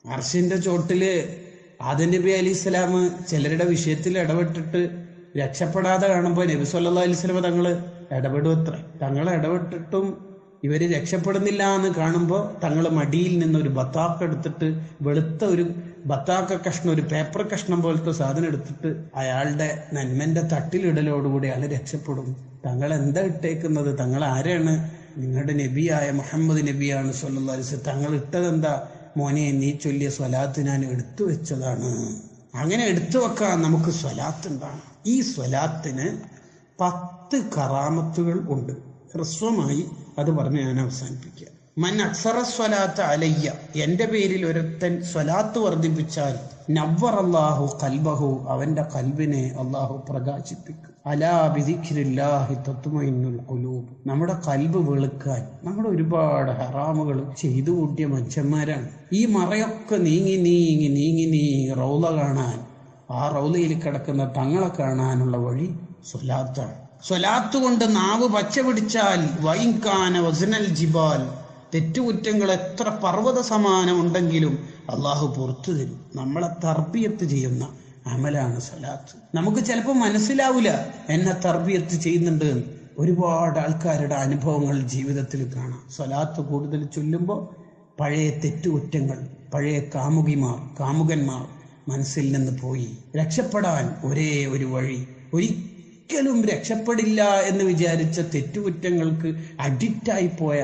അർശിന്റെ ചോട്ടില് ആദം നബി അലൈഹി സ്വലാം ചിലരുടെ വിഷയത്തിൽ ഇടപെട്ടിട്ട് രക്ഷപ്പെടാതെ കാണുമ്പോൾ നബി സല്ലല്ലാഹു അലൈഹി വസല്ലം തങ്ങള് ഇടപെടുമത്രേ. തങ്ങൾ ഇടപെട്ടിട്ടും ഇവര് രക്ഷപ്പെടുന്നില്ല എന്ന് കാണുമ്പോൾ തങ്ങൾ മടിയിൽ നിന്നൊരു ബത്താക്ക എടുത്തിട്ട്, വെളുത്ത ഒരു ബത്താക്ക കഷ്ണം, ഒരു പേപ്പർ കഷ്ണം പോലത്തെ സാധനം എടുത്തിട്ട് അയാളുടെ നന്മന്റെ തട്ടിലിടലോടുകൂടി അയാൾ രക്ഷപ്പെടും. തങ്ങൾ എന്താ ഇട്ടേക്കുന്നത്? തങ്ങൾ ആരാണ്? നിങ്ങളുടെ നബിയായ മുഹമ്മദ് നബിയാണ് സല്ലല്ലാഹു അലൈഹി വസല്ലം. തങ്ങൾ ഇട്ടതെന്താ? മോനെ, നീ ചൊല്ലിയ സ്വലാത്ത് ഞാൻ എടുത്തു വെച്ചതാണ്. അങ്ങനെ എടുത്തു വെക്കാൻ നമുക്ക് സ്വലാത്ത് ഉണ്ടാണ്. ഈ സ്വലാത്തിന് 10 കറാമത്തുകൾ ഉണ്ട്. ഹ്രസ്വമായി അത് പറഞ്ഞ് ഞാൻ അവസാനിപ്പിക്കുക. മൻ അക്സറ സ്വലാത്ത് അലയ്യ, എന്റെ പേരിൽ ഒരുത്തൻ സ്വലാത്ത് വർദ്ധിപ്പിച്ചാൽ നവ്വറല്ലാഹു ഖൽബഹു, അവന്റെ കൽബിനെ അള്ളാഹു പ്രകാശിപ്പിക്കും. അലാ ബിദിക്രില്ലാഹി തത്മഇന്നുൽ ഖുലൂബ്, നമ്മുടെ കൽബ് വെളുക്കാൻ നമ്മുടെ ഒരുപാട് ഹറാമുകൾ ചെയ്തു കൂട്ടിയ മനുഷ്യന്മാരാണ്. ഈ മറയൊക്കെ നീങ്ങി റൗള കാണാൻ, ആ റൗളയിൽ കിടക്കുന്ന തങ്ങളെ കാണാനുള്ള വഴി സ്വലാത്താണ്. സ്വലാത്ത് കൊണ്ട് നാവ് പച്ച പിടിച്ചാൽ വൈൻകാന വസ്നൽ ജിബാൽ, തെറ്റുകുറ്റങ്ങൾ എത്ര പർവ്വത സമാനം ഉണ്ടെങ്കിലും അള്ളാഹു പുറത്തു തരും. നമ്മളെ തർബിയത്ത് ചെയ്യുന്ന അമലാണ് സ്വലാത്ത്. നമുക്ക് ചിലപ്പോൾ മനസ്സിലാവില്ല എന്നെ തർബിയത്ത് ചെയ്യുന്നുണ്ട്. ഒരുപാട് ആൾക്കാരുടെ അനുഭവങ്ങൾ ജീവിതത്തിൽ കാണാം. സ്വലാത്ത് കൂടുതൽ ചൊല്ലുമ്പോൾ പഴയ തെറ്റുകുറ്റങ്ങൾ, പഴയ കാമുകന്മാർ മനസ്സിൽ നിന്ന് പോയി രക്ഷപ്പെടാൻ ഒരേ ഒരു വഴി, ഒരിക്കലും രക്ഷപ്പെടില്ല എന്ന് വിചാരിച്ച തെറ്റുകുറ്റങ്ങൾക്ക് അഡിക്റ്റായി പോയ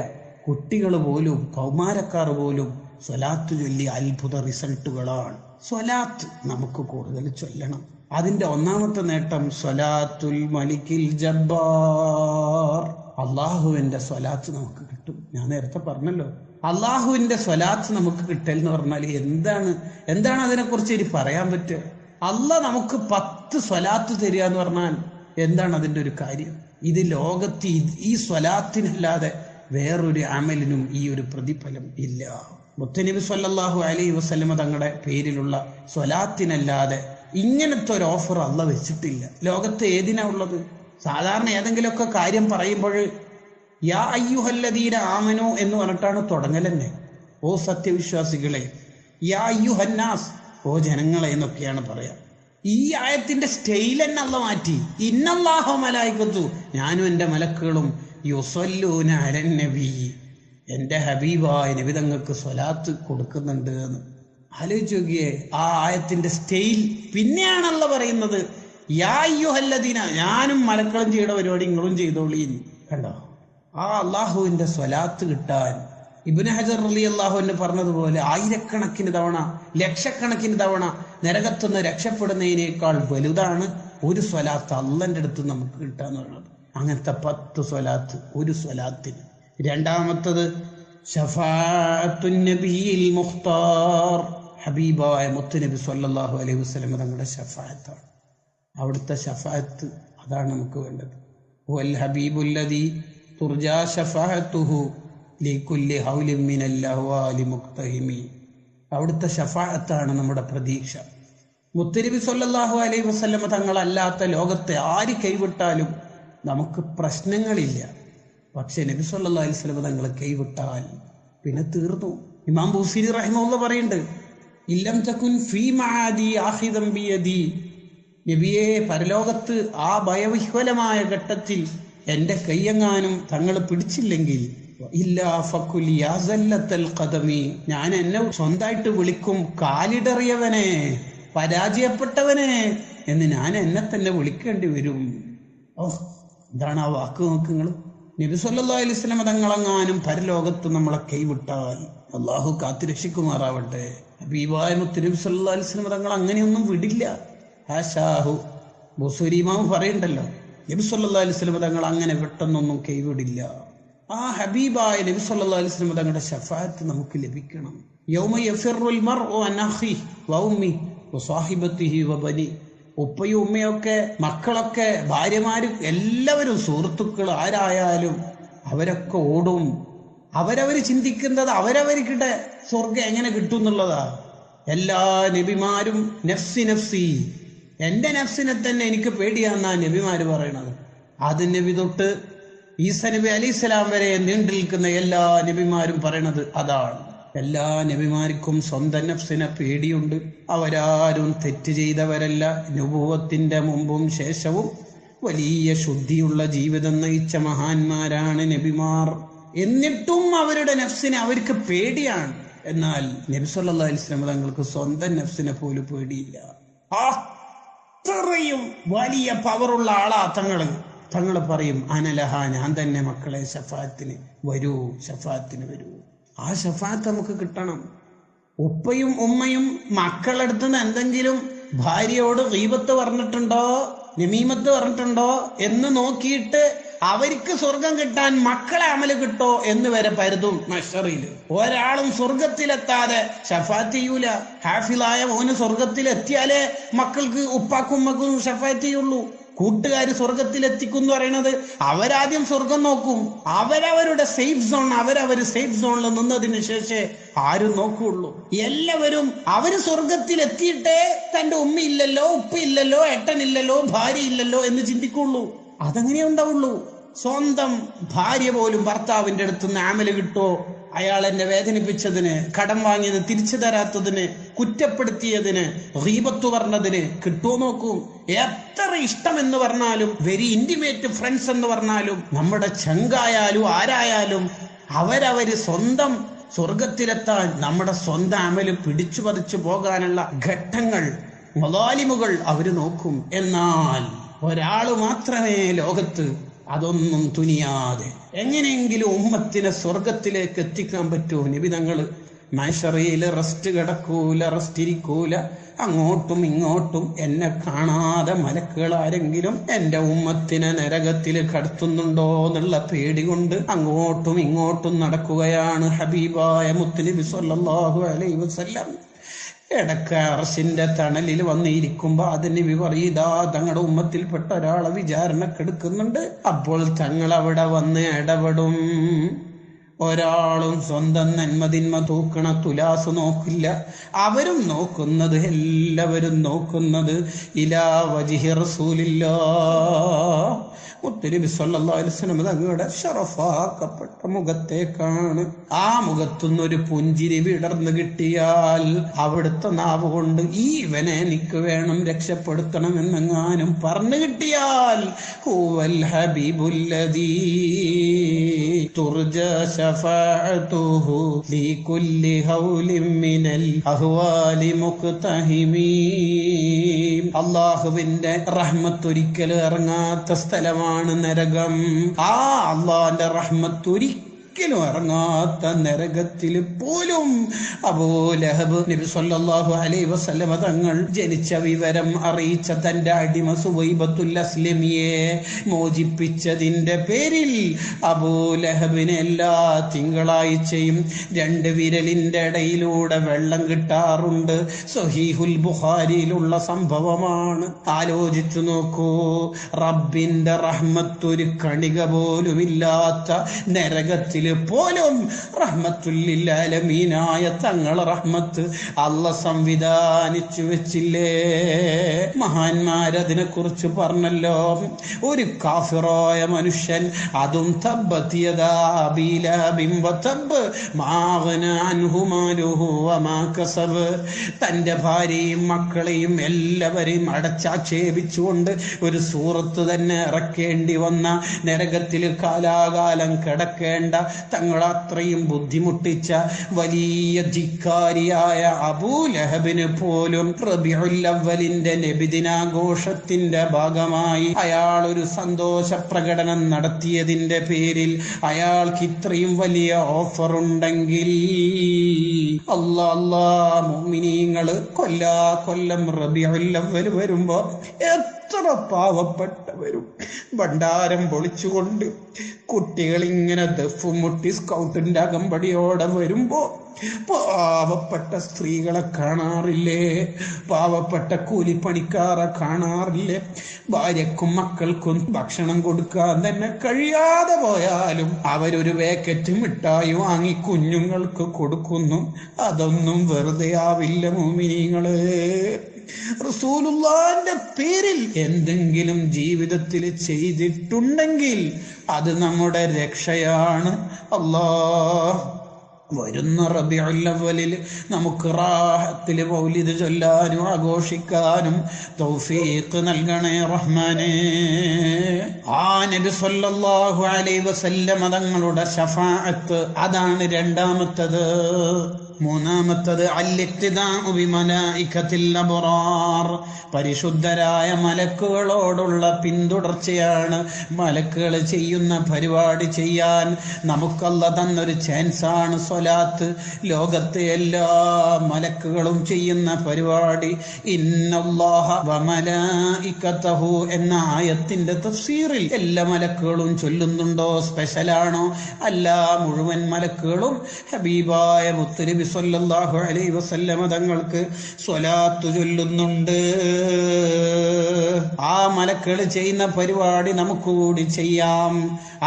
കുട്ടികൾ പോലും, കൗമാരക്കാർ പോലും സ്വലാത്ത് ചൊല്ലി അത്ഭുത റിസൾട്ടുകളാണ്. സ്വലാത്ത് നമുക്ക് കൂടുതൽ ചൊല്ലണം. അതിന്റെ ഒന്നാമത്തെ നേട്ടം സ്വലാത്തുൽ മലിക്കിൽ ജബ്ബാർ, അള്ളാഹുവിന്റെ സ്വലാത്ത് നമുക്ക് കിട്ടും. ഞാൻ നേരത്തെ പറഞ്ഞല്ലോ, അള്ളാഹുവിന്റെ സ്വലാത്ത് നമുക്ക് കിട്ടൽ എന്ന് പറഞ്ഞാൽ എന്താണ് അതിനെക്കുറിച്ച് ഇനി പറയാൻ പറ്റുക? അള്ളാഹ് നമുക്ക് 10 സ്വലാത്ത് തരിക എന്ന് പറഞ്ഞാൽ എന്താണ് അതിന്റെ ഒരു കാര്യം? ഇത് ലോകത്ത് ഈ സ്വലാത്തിനല്ലാതെ വേറൊരു അമലിനും ഈ ഒരു പ്രതിഫലം ഇല്ല. മുത്തനബി സല്ലല്ലാഹു അലൈഹി വസല്ലമ തങ്ങളുടെ പേരിലുള്ള സ്വലാത്തിനല്ലാതെ ഇങ്ങനത്തെ ഒരു ഓഫർ അള്ളാഹ് വെച്ചിട്ടില്ല. ലോകത്ത് ഏതിനാ ഉള്ളത്? സാധാരണ ഏതെങ്കിലുമൊക്കെ കാര്യം പറയുമ്പോൾ യാ അയ്യുഹല്ലദീന ആമനു എന്ന് പറഞ്ഞിട്ടാണ് തുടങ്ങലെന്നെ. ഓ സത്യവിശ്വാസികളെ, യാ അയ്യുഹന്നാസ്, ഓ ജനങ്ങളെ എന്നൊക്കെയാണ് പറയാ. ഈ ആയത്തിന്റെ സ്റ്റൈൽ തന്നെ അള്ളാഹ് മാറ്റി. ഇന്നല്ലാഹ മലായികത്തു, ഞാനും എൻ്റെ മലക്കുകളും യുസല്ലൂന അലൻ നബി, എൻ്റെ ഹബീബായ നബി തങ്ങൾക്ക് സ്വലാത്ത് കൊടുക്കുന്നുണ്ട് എന്ന്. ആലോചിച്ച് നോക്കിയേ ആ ആയത്തിന്റെ സ്റ്റൈൽ. പിന്നെയാണല്ല പറയുന്നത് യാ അയ്യുഹല്ലദീന, ഞാനും മലക്കളും ചെയ്ത പരിപാടി നിങ്ങളും ചെയ്തോളീന്ന്. കണ്ടോ? ആ അള്ളാഹുവിന്റെ സ്വലാത്ത് കിട്ടാൻ ഇബ്നു ഹജർ റളിയല്ലാഹു അൻഹു പറഞ്ഞതുപോലെ ആയിരക്കണക്കിന് തവണ, ലക്ഷക്കണക്കിന് തവണ നരകത്തുനിന്ന് രക്ഷപ്പെടുന്നതിനേക്കാൾ വലുതാണ് ഒരു സ്വലാത്ത് അള്ളാന്റെ അടുത്ത് നമുക്ക് കിട്ടാന്ന് പറയുന്നത്. അങ്ങനത്തെ 10 സ്വലാത്ത് ഒരു സ്വലാത്തിന്. രണ്ടാമത്തത് ശഫാഅത്തുൻ നബിയിൽ മുഖ്താർ, ഹബീബായ മുത്തുനബി സല്ലല്ലാഹു അലൈഹി വസല്ലം തങ്ങളുടെ ശഫാഅത്താണ്. അവിടുത്തെ ശഫാഅത്ത് അതാണ് നമുക്ക് വേണ്ടത്. വൽ ഹബീബുല്ലദീ തുർജാ ശഫാഅത്തുഹു ലികുല്ലി ഹൗലിൻ മിനൽ അഹ്വാലി മുഖ്തഹിമി, അവിടുത്തെ ശഫാഅത്താണ് നമ്മുടെ പ്രതീക്ഷ. മുത്തുനബി സല്ലല്ലാഹു അലൈഹി വസല്ലം തങ്ങളല്ലാത്ത ലോകത്തെ ആര് കൈവിട്ടാലും നമുക്ക് പ്രശ്നങ്ങളില്ല. പക്ഷെ നബി സല്ലല്ലാഹു അലൈഹി വസല്ലം തങ്ങൾ കൈവിട്ടാൽ പിന്നെ തീർന്നു. ഇമാം ബൂസിരി റഹിമഹുല്ലാഹ് പറയുന്നുണ്ട്, ഇല്ലം തകുൻ ഫീ മആദി ആഖിദൻ ബിയദി, നബിയെ പരലോകത്ത് ആ ഭയവിഹ്വലമായ ഘട്ടത്തിൽ എന്റെ കയ്യെങ്ങാനും തങ്ങൾ പിടിച്ചില്ലെങ്കിൽ ഇല്ലാ ഫഖുൽ യാ സല്ലത്തൽ ഖദമി, ഞാൻ എന്നെ സ്വന്തമായിട്ട് വിളിക്കും കാലിടറിയവനെ, പരാജയപ്പെട്ടവനെ എന്ന് ഞാൻ എന്നെ തന്നെ വിളിക്കേണ്ടി വരും. എന്താണ് ആ വാക്ക്? നോക്ക് നിങ്ങൾ. നബി സല്ലല്ലാഹു അലൈഹി വസല്ലം തങ്ങളെങ്ങാനും പരലോകത്ത് നമ്മളെ കൈവിട്ടാൽ അള്ളാഹു കാത്തുരക്ഷിക്കുമാറാവട്ടെ. ഹബീബായ മുത്തുനബി സല്ലല്ലാഹു അലൈഹി വസല്ലം തങ്ങൾ അങ്ങനെയൊന്നും വിടില്ല. ഹാശാഹു. ബുസൂരി ഇമാം പറയുണ്ടല്ലോ, നബി സല്ലല്ലാഹു അലൈഹി വസല്ലം തങ്ങൾ അങ്ങനെ പെട്ടെന്നൊന്നും കൈവിടില്ല. ആ ഹബീബായ നബി സല്ലല്ലാഹു അലൈഹി വസല്ലം തങ്ങളുടെ ശഫാഅത്ത് നമുക്ക് ലഭിക്കണം. യൗമ യഫിറുൽ മർഉ അൻ അഖിഹി വ ഉമ്മിഹി വ സാഹിബതിഹി വ ബനി, ഉപ്പയും ഉമ്മയൊക്കെ, മക്കളൊക്കെ, ഭാര്യമാരും, എല്ലാവരും, സുഹൃത്തുക്കൾ ആരായാലും അവരൊക്കെ ഓടും. അവരവർ ചിന്തിക്കുന്നത് അവരവർക്കിടെ സ്വർഗം എങ്ങനെ കിട്ടും എന്നുള്ളതാ. എല്ലാ നബിമാരും നഫ്സി നഫ്സി, എന്റെ നഫ്സിനെ തന്നെ എനിക്ക് പേടിയാന്നാ നബിമാര് പറയണത്. അത് നബി തൊട്ട് ഈസ നബി അലൈഹിസ്സലാം വരെ നീണ്ടു നിൽക്കുന്ന എല്ലാ നബിമാരും പറയണത് അതാണ്. എല്ലാ നബിമാർക്കും സ്വന്തം നഫ്സിനെ പേടിയുണ്ട്. അവരാരും തെറ്റ് ചെയ്തവരല്ല. നുബുവത്തിന്റെ മുമ്പും ശേഷവും വലിയ ശുദ്ധിയുള്ള ജീവിതം നയിച്ച മഹാന്മാരാണ് നബിമാർ. എന്നിട്ടും അവരുടെ നഫ്സിനെ അവർക്ക് പേടിയാണ്. എന്നാൽ നബി സല്ലല്ലാഹു അലൈഹി വസല്ലം തങ്ങൾക്ക് സ്വന്തം നഫ്സിനെ പോലും പേടിയില്ല. അത്രയും വലിയ പവറുള്ള ആളാ തങ്ങൾ പറയും, അനലഹ, ഞാൻ തന്നെ മക്കളെ ഷഫാത്തിന് വരൂ, ഷഫാത്തിന് വരൂ. ആ ഷഫാത്ത് നമുക്ക് കിട്ടണം. ഉപ്പയും ഉമ്മയും മക്കളെടുത്ത് നിന്ന് എന്തെങ്കിലും ഭാര്യയോട് ഗീബത്ത് പറഞ്ഞിട്ടുണ്ടോ, നമീമത്ത് പറഞ്ഞിട്ടുണ്ടോ എന്ന് നോക്കിയിട്ട് അവർക്ക് സ്വർഗം കിട്ടാൻ മക്കളെ അമല് കിട്ടോ എന്ന് വരെ പരുതും മഹ്ശറില്. ഒരാളും സ്വർഗത്തിലെത്താതെ ഷഫാത്ത് ചെയ്യൂല. ഹാഫിളായ മോന് സ്വർഗത്തിലെത്തിയാലേ മക്കൾക്ക് ഉപ്പാക്കും ഉമ്മക്കും ഷഫാത്ത് ചെയ്യുള്ളൂ. കൂട്ടുകാർ സ്വർഗത്തിലെത്തിക്കും എന്ന് പറയുന്നത് അവരാദ്യം സ്വർഗം നോക്കും. അവരവരുടെ സേഫ് സോൺ, സേഫ് സോണിൽ നിന്നതിന് ശേഷേ ആരും നോക്കുള്ളൂ. എല്ലാവരും അവര് സ്വർഗത്തിലെത്തിയിട്ടേ തന്റെ ഉമ്മയില്ലല്ലോ, ഉപ്പയില്ലല്ലോ, ഏട്ടനില്ലല്ലോ, ഭാര്യ ഇല്ലല്ലോ എന്ന് ചിന്തിക്കുള്ളൂ. അതങ്ങനെ ഉണ്ടാവുള്ളൂ. സ്വന്തം ഭാര്യ പോലും ഭർത്താവിന്റെ അടുത്തുനിന്ന് ആമല് കിട്ടോ, അയാൾ എന്നെ വേദനിപ്പിച്ചതിന്, കടം വാങ്ങിയത് തിരിച്ചു തരാത്തതിന്, കുറ്റപ്പെടുത്തിയതിന്, ഗീബത്ത് പറഞ്ഞതിന് കിട്ടുമോ നോക്കും. എത്ര ഇഷ്ടം എന്ന് പറഞ്ഞാലും, വെരി ഇന്റിമേറ്റ് ഫ്രണ്ട്സ് എന്ന് പറഞ്ഞാലും, നമ്മുടെ ചങ്കായാലും ആരായാലും അവരവര് സ്വന്തം സ്വർഗത്തിലെത്താൻ നമ്മുടെ സ്വന്തം അമല് പിടിച്ചു പറിച്ചു പോകാനുള്ള ഘട്ടങ്ങൾ, മലാലിമുകൾ അവര് നോക്കും. എന്നാൽ ഒരാള് മാത്രമേ ലോകത്ത് അതൊന്നും തുനിയാതെ എങ്ങനെയെങ്കിലും ഉമ്മത്തിനെ സ്വർഗത്തിലേക്ക് എത്തിക്കാൻ പറ്റൂ. നബി തങ്ങള് മഹ്ശറില് റെസ്റ്റ് കിടക്കൂല, റെസ്റ്റ് ഇരിക്കൂല. അങ്ങോട്ടും ഇങ്ങോട്ടും എന്നെ കാണാതെ മലക്കുകൾ ആരെങ്കിലും എന്റെ ഉമ്മത്തിനെ നരകത്തിൽ കടത്തുന്നുണ്ടോ എന്നുള്ള പേടി കൊണ്ട് അങ്ങോട്ടും ഇങ്ങോട്ടും നടക്കുകയാണ് ഹബീബായ മുത്തുനബി സ്വല്ലല്ലാഹു അലൈഹി വസല്ലം. ഇടക്ക് അർശിന്റെ തണലിൽ വന്നിരിക്കുമ്പോ അതിന് വിപരീത തങ്ങളുടെ ഉമ്മത്തിൽപ്പെട്ട ഒരാളെ വിചാരണക്കെടുക്കുന്നുണ്ട്. അപ്പോൾ തങ്ങൾ അവിടെ വന്ന് ഇടപെടും. ഒരാളും സ്വന്തം നന്മതിന്മ തൂക്കണ തുലാസ് നോക്കില്ല. അവരും നോക്കുന്നത്, എല്ലാവരും നോക്കുന്നത് ഇലാ വജ്ഹി റസൂലില്ലാഹ്, മുത്തുനബി സ്വല്ലല്ലാഹു അലൈഹി വസല്ലം തങ്ങളുടെ ശറഫാക്കപ്പെട്ട മുഖത്തേക്കാണ്. ആ മുഖത്തുനിന്നൊരു പുഞ്ചിരി വിടർന്നു കിട്ടിയാൽ അവിടുത്തെ നാവ് കൊണ്ട് ഇവനെ എനിക്ക് വേണം, രക്ഷപ്പെടുത്തണം എന്നെങ്ങാനും പറഞ്ഞു കിട്ടിയാൽ ഹുവൽ ഹബീബുല്ലദീ തുർജ ശഫാഅതുഹു ലികുല്ലി ഹൗലിൻ മിനൽ അഹ്വാലി മുഖ്തഹിമീൻ. അല്ലാഹുവിന്റെ റഹ്മത്ത് ഒരിക്കലും ഇറങ്ങാത്ത സ്ഥലമാണ് നരകം. ആ അള്ളാന്റെ റഹ്മത്ത് ഒരിക്കലും ഇറങ്ങാത്ത നരകത്തിൽ പോലും അബൂ ലഹബ് നബി സല്ലല്ലാഹു അലൈഹി വസല്ലം തങ്ങൾ ജനിച്ച വിവരം അറിയിച്ച തന്റെ അടിമ സുവൈബത്തുൽ അസ്ലമിയെ മോചിപ്പിച്ചതിന്റെ പേരിൽ അബൂ ലഹബിന് എല്ലാ തിങ്കളാഴ്ചയും 2 വിരലിന്റെ ഇടയിലൂടെ വെള്ളം കിട്ടാറുണ്ട്. സ്വഹീഹുൽ ബുഖാരിയിലുള്ള സംഭവമാണ്. ആലോചിച്ചു നോക്കൂ, റബ്ബിന്റെ റഹ്മത്ത് ഒരു കണിക പോലുമില്ലാത്ത നരകത്തിൽ പോലും റഹ്മത്തുൽ ലിൽ ആലമീനായ തങ്ങളെ റഹ്മത്ത് അല്ലാഹ് സംവിധാനിച്ചു വെച്ചില്ലേ. മഹാന്മാരതിനെ കുറിച്ച് പറഞ്ഞല്ലോ. ഒരു കാഫിറായ മനുഷ്യൻ, അതും തബ്ബത് യദാ അബീ ലഹബിൻ വതബ് മാ അഗ്നാ അൻഹു മാലുഹു വമാ കസബ്, തന്റെ ഭാര്യയും മക്കളെയും എല്ലാവരെയും അടച്ചാക്ഷേപിച്ചുകൊണ്ട് ഒരു സൂറത്ത് തന്നെ ഇറക്കേണ്ടി വന്ന, നരകത്തിൽ കാലാകാലം കിടക്കേണ്ട, തങ്ങളത്രയും ബുദ്ധിമുട്ടിച്ച വലിയ ധിക്കാരിയായ അബൂ ലഹബിന് പോലും റബീഉൽ അവ്വലിന്റെ നബിദിനാഘോഷത്തിന്റെ ഭാഗമായി അയാൾ ഒരു സന്തോഷ പ്രകടനം നടത്തിയതിന്റെ പേരിൽ അയാൾക്ക് ഇത്രയും വലിയ ഓഫർ ഉണ്ടെങ്കിൽ, അല്ലാഹ് മുഅ്മിനീങ്ങള് കൊല്ലം റബീഉൽ അവ്വൽ വരുമ്പോ എത്ര പാവപ്പെട്ടവരും ഭണ്ഡാരം പൊളിച്ചുകൊണ്ട് കുട്ടികളിങ്ങനെ ദഫ് മുട്ടി സ്കൗട്ടിന്റെ അകമ്പടിയോടെ വരുമ്പോ പാവപ്പെട്ട സ്ത്രീകളെ കാണാറില്ലേ? പാവപ്പെട്ട കൂലിപ്പണിക്കാരെ കാണാറില്ലേ? ഭാര്യക്കും മക്കൾക്കും ഭക്ഷണം കൊടുക്കാൻ തന്നെ കഴിയാതെ പോയാലും അവരൊരു പാക്കറ്റ് മിഠായി വാങ്ങി കുഞ്ഞുങ്ങൾക്ക് കൊടുക്കുന്നു. അതൊന്നും വെറുതെ ആവില്ല മുഅ്മിനീങ്ങളെ. റസൂലുള്ളാഹിന്റെ പേരിൽ എന്തെങ്കിലും ജീവിതത്തിൽ ചെയ്തിട്ടുണ്ടെങ്കിൽ അത് നമ്മുടെ രക്ഷയാണ്. വരുന്ന റബീഉൽ അവ്വലിൽ നമുക്ക് റാഹത്തിൽ മൗലിദ് ചൊല്ലാനും ആഘോഷിക്കാനും തൗഫീഖ് നൽകണേ റഹ്മാനേ. ആ നബി സല്ലല്ലാഹു അലൈഹി വസല്ലം തങ്ങളുടെ ശഫാഅത്ത്, അതാണ് രണ്ടാമത്തത്. മൂന്നാമത്തത് അൽ-ഇഖ്തിദാഉ ബിമലായികത്തിൽ അബ്റാർ, പരിശുദ്ധരായ മലക്കുകളോടുള്ള പിന്തുടർച്ചയാണ്. മലക്കുകൾ ചെയ്യുന്ന പരിപാടി ചെയ്യാൻ നമുക്കല്ലാഹ് തന്നൊരു ചാൻസാണ് സ്വലാത്ത്. ലോകത്തെ എല്ലാ മലക്കുകളും ചെയ്യുന്ന പരിപാടി ഇന്നല്ലാഹ വമലായികതഹു എന്ന ആയത്തിന്റെ തഫ്സീറിൽ എല്ലാ മലക്കുകളും ചൊല്ലുന്നുണ്ടോ? സ്പെഷ്യലാണോ? അല്ല, മുഴുവൻ മലക്കുകളും ഹബീബായ മുത്തുനബി സല്ലല്ലാഹു അലൈഹി വസല്ലമ തങ്ങൾക്ക് സ്വലാത്ത് ചൊല്ലുന്നുണ്ട്. ആ മലക്കുകൾ ചെയ്യുന്ന പരിപാടി നമുക്ക് കൂടി ചെയ്യാം.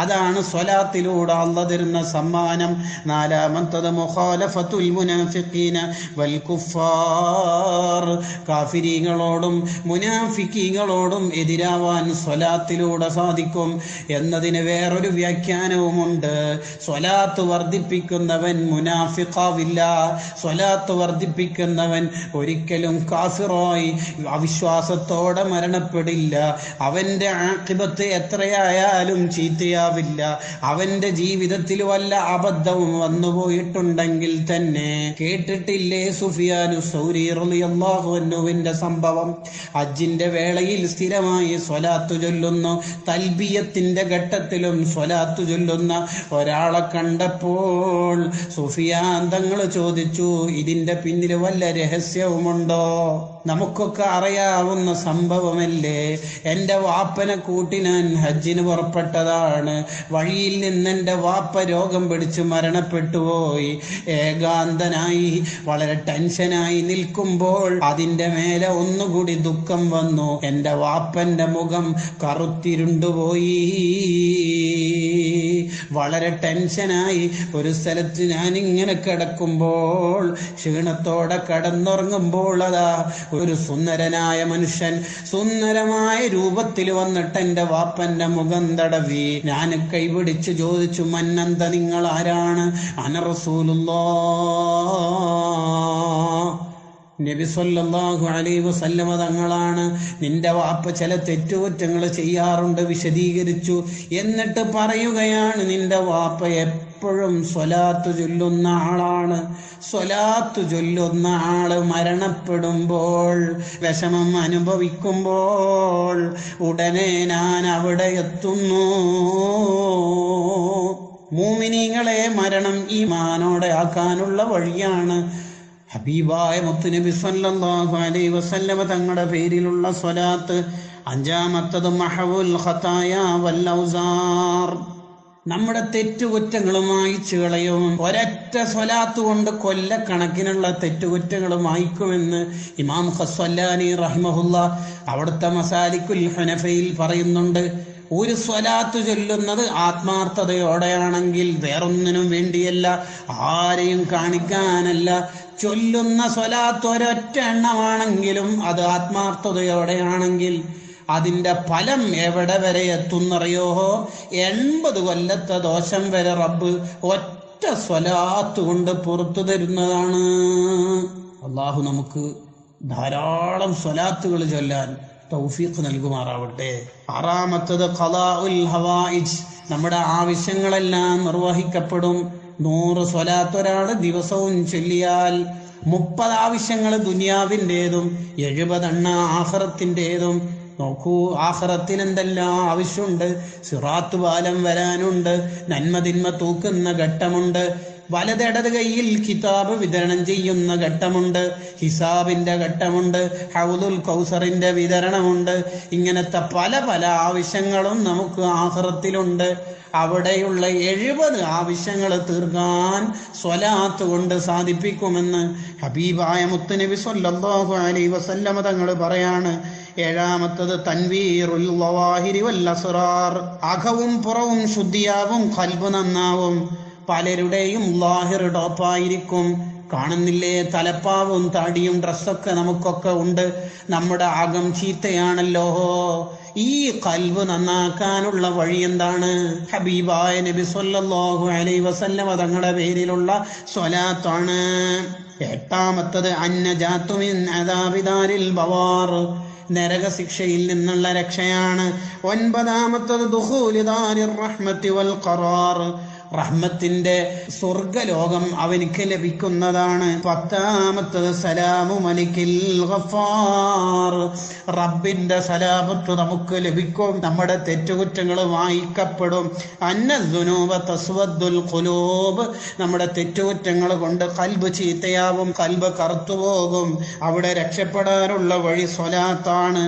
അതാണ് സ്വലാത്തിലൂടെ അല്ലാഹ് തരുന്ന സമ്മാനം. നാലാമത്തത് മുഖാലഫത്തുൽ മുനാഫിഖീന വൽ കുഫാർ, കാഫിരീങ്ങളോടും മുനാഫിക്കീങ്ങളോടും എതിരാവാൻ സ്വലാത്തിലൂടെ സാധിക്കും എന്നതിന് വേറൊരു വ്യാഖ്യാനവുമുണ്ട്. സ്വലാത്ത് വർദ്ധിപ്പിക്കുന്നവൻ മുനാഫിഖാവില്ല. സ്വലാത്ത് വർദ്ധിപ്പിക്കുന്നവൻ ഒരിക്കലും കാഫിറായി അവിശ്വാസത്തോടെ മരണപ്പെടില്ല. അവന്റെ ആഖിബത്ത് എത്രയായാലും ചീത്തയാവില്ല. അവന്റെ ജീവിതത്തിൽ വല്ല അബദ്ധവും വന്നുപോയിട്ടുണ്ടെങ്കിൽ തന്നെ, കേട്ടിട്ടില്ലേ സുഫിയാനു സൗരി റളിയല്ലാഹു അൻഹുവിന്റെ സംഭവം? ഹജ്ജിന്റെ വേളയിൽ സ്ഥിരമായി സ്വലാത്ത് ചൊല്ലുന്നു, തൽബിയത്തിന്റെ ഘട്ടത്തിലും സ്വലാത്ത് ചൊല്ലുന്ന ഒരാളെ കണ്ടപ്പോൾ സുഫിയാൻ തങ്ങൾ ചോദിച്ചു, ഇതിന്റെ പിന്നിൽ വല്ല രഹസ്യവുമുണ്ടോ? നമുക്കൊക്കെ അറിയാവുന്ന സംഭവമല്ലേ. എൻ്റെ വാപ്പനെ കൂട്ടി ഞാൻ ഹജ്ജിന് പുറപ്പെട്ടതാണ്. വഴിയിൽ നിന്ന് എൻ്റെ വാപ്പ രോഗം പിടിച്ച് മരണപ്പെട്ടുപോയി. ഏകാന്തനായി വളരെ ടെൻഷനായി നിൽക്കുമ്പോൾ അതിൻ്റെ മേലെ ഒന്നുകൂടി ദുഃഖം വന്നു. എൻ്റെ വാപ്പൻ്റെ മുഖം കറുത്തിരുണ്ടുപോയി. വളരെ ടെൻഷനായി ഒരു സ്ഥലത്ത് ഞാൻ ഇങ്ങനെ കിടക്കുമ്പോൾ, ക്ഷീണത്തോടെ കിടന്നുറങ്ങുമ്പോൾ, അതാ ഒരു സുന്ദരനായ മനുഷ്യൻ സുന്ദരമായ രൂപത്തിൽ വന്നിട്ട് എൻ്റെ വാപ്പന്റെ മുഖം തടവി. ഞാൻ കൈപിടിച്ച് ചോദിച്ചു, മന്നന്ത, നിങ്ങൾ ആരാണ്? അന റസൂലുള്ളാഹ്, നബി സല്ലല്ലാഹു അലൈഹി വസല്ലമ തങ്ങളാണ്. നിന്റെ വാപ്പ ചില തെറ്റുകുറ്റങ്ങൾ ചെയ്യാറുണ്ട്, വിശദീകരിച്ചു. എന്നിട്ട് പറയുകയാണ്, നിന്റെ വാപ്പ എപ്പോഴും സ്വലാത്ത് ചൊല്ലുന്ന ആളാണ്. സ്വലാത്ത് ചൊല്ലുന്ന ആള് മരണപ്പെടുമ്പോൾ, വിഷമം അനുഭവിക്കുമ്പോൾ ഉടനെ ഞാൻ അവിടെ എത്തുന്നു. മുഅ്മിനീങ്ങളെ, മരണം ഈമാനോടെ ആക്കാനുള്ള വഴിയാണ്. ഹബീബായ മുത്തുനബി സല്ലല്ലാഹു അലൈഹി വസല്ലമ തങ്ങളുടെ പേരിലുള്ള സ്വലാത്ത്. അഞ്ചാമത്തത് മഹവുൽ ഖതായ വൽ ഔസാർ, നമ്മുടെ തെറ്റുകുറ്റങ്ങളും മായ്ച്ചു കളയും. ഒരൊറ്റ സ്വലാത്ത് കൊണ്ട് കൊല്ലക്കണക്കിനുള്ള തെറ്റുകുറ്റങ്ങൾ മായ്ക്കുമെന്ന് ഇമാം ഖസ്വല്ലാനി റഹിമഹുല്ലാ അവിടുത്തെ മസാലിക്കുൽ ഹനഫയിൽ പറയുന്നുണ്ട്. ഒരു സ്വലാത്ത് ചൊല്ലുന്നത് ആത്മാർത്ഥതയോടെയാണെങ്കിൽ, വേറൊന്നിനും വേണ്ടിയല്ല, ആരെയും കാണിക്കാനല്ല. ചൊല്ലുന്ന സ്വലാത്ത് ഒരൊറ്റ എണ്ണമാണെങ്കിലും അത് ആത്മാർത്ഥതയോടെയാണെങ്കിൽ അതിന്റെ ഫലം എവിടെ വരെ എത്തുന്നറിയോ? 80 കൊല്ലത്തെ ദോഷം വരെ റബ്ബ് ഒറ്റ സ്വലാത്ത് കൊണ്ട് പുറത്തു തരുന്നതാണ്. അള്ളാഹു നമുക്ക് ധാരാളം സ്വലാത്തുകൾ ചൊല്ലാൻ തൗഫീഖ് നൽകുമാറാവട്ടെ. ആറാമത്തത് ഖളാഉൽ ഹവായിജ്, നമ്മുടെ ആവശ്യങ്ങളെല്ലാം നിർവഹിക്കപ്പെടും. 100 സ്വലാത്ത് ഒരാൾ ദിവസവും ചൊല്ലിയാൽ 30 ആവശ്യങ്ങൾ ദുനിയാവിൻ്റെതും 70 ആഖിറത്തിൻ്റെതും. നോക്കൂ, ആഖിറത്തിൽ എന്തെല്ലാം ആവശ്യമുണ്ട്. സിറാത്ത് പാലം വരാനുണ്ട്, നന്മതിന്മ തൂക്കുന്ന ഘട്ടമുണ്ട്, വലതിടത് കൈയിൽ കിതാബ് വിതരണം ചെയ്യുന്ന ഘട്ടമുണ്ട്, ഹിസാബിന്റെ ഘട്ടമുണ്ട്, ഹൗദുൽ കൗസറിന്റെ വിതരണമുണ്ട്. ഇങ്ങനത്തെ പല പല ആവശ്യങ്ങളും നമുക്ക് ആഖിറത്തിലുണ്ട്. അവിടെയുള്ള 70 ആവശ്യങ്ങൾ തീർക്കാൻ സ്വലാത്ത് കൊണ്ട് സാധിപ്പിക്കുമെന്ന് ഹബീബായ മുത്തുനബി സല്ലല്ലാഹു അലൈഹി വസല്ലമ തങ്ങൾ പറയാണ്. ഏഴാമത്തത് തൻവീറുൽ ലവാഹിരി വൽ അസ്റാർ, അകവും പുറവും ശുദ്ധിയാവും, ഖൽബ് നന്നാവും. പലരുടെയും ലാഹിർ ടോപ്പായിരിക്കും, കാണുന്നില്ലേ, തലപ്പാവും താടിയും ഡ്രസ്സൊക്കെ നമുക്കൊക്കെ ഉണ്ട്, നമ്മുടെ അകം ചീത്തയാണല്ലോ. ഈ ഖൽബ് നന്നാക്കാനുള്ള വഴി എന്താണ്? ഹബീബായ നബി സല്ലല്ലാഹു അലൈഹി വസല്ലമ തങ്ങളുടെ പേരിലുള്ള സ്വലാത്താണ്. എട്ടാമത്തത് അന്നജാതു മിൻ അദാബിദാരിൽ ബവാർ, നരകശിക്ഷയിൽ നിന്നുള്ള രക്ഷയാണ്. ഒൻപതാമത്തത് ദുഖൂലി ദാരിർ റഹ്മത്തി വൽ ഖറാർ, റഹ്മത്തിന്റെ സ്വർഗലോകം അവനിക്ക് ലഭിക്കുന്നതാണ്. പത്താമത്തത് സലാമു മലിക്കിൽ ഗഫാർ, റബ്ബിന്റെ സലാമത്ത് നമുക്ക് ലഭിക്കും, നമ്മുടെ തെറ്റുകുറ്റങ്ങൾ വായിക്കപ്പെടും. അന്നദ്ദുനൂബ തസ്വദ്ദുൽ ഖുലൂബ്, നമ്മുടെ തെറ്റുകുറ്റങ്ങൾ കൊണ്ട് ഖൽബ് ചീത്തയാവും, ഖൽബ് കറുത്തുപോകും. അവിടെ രക്ഷപ്പെടാനുള്ള വഴി സ്വലാത്താണ്.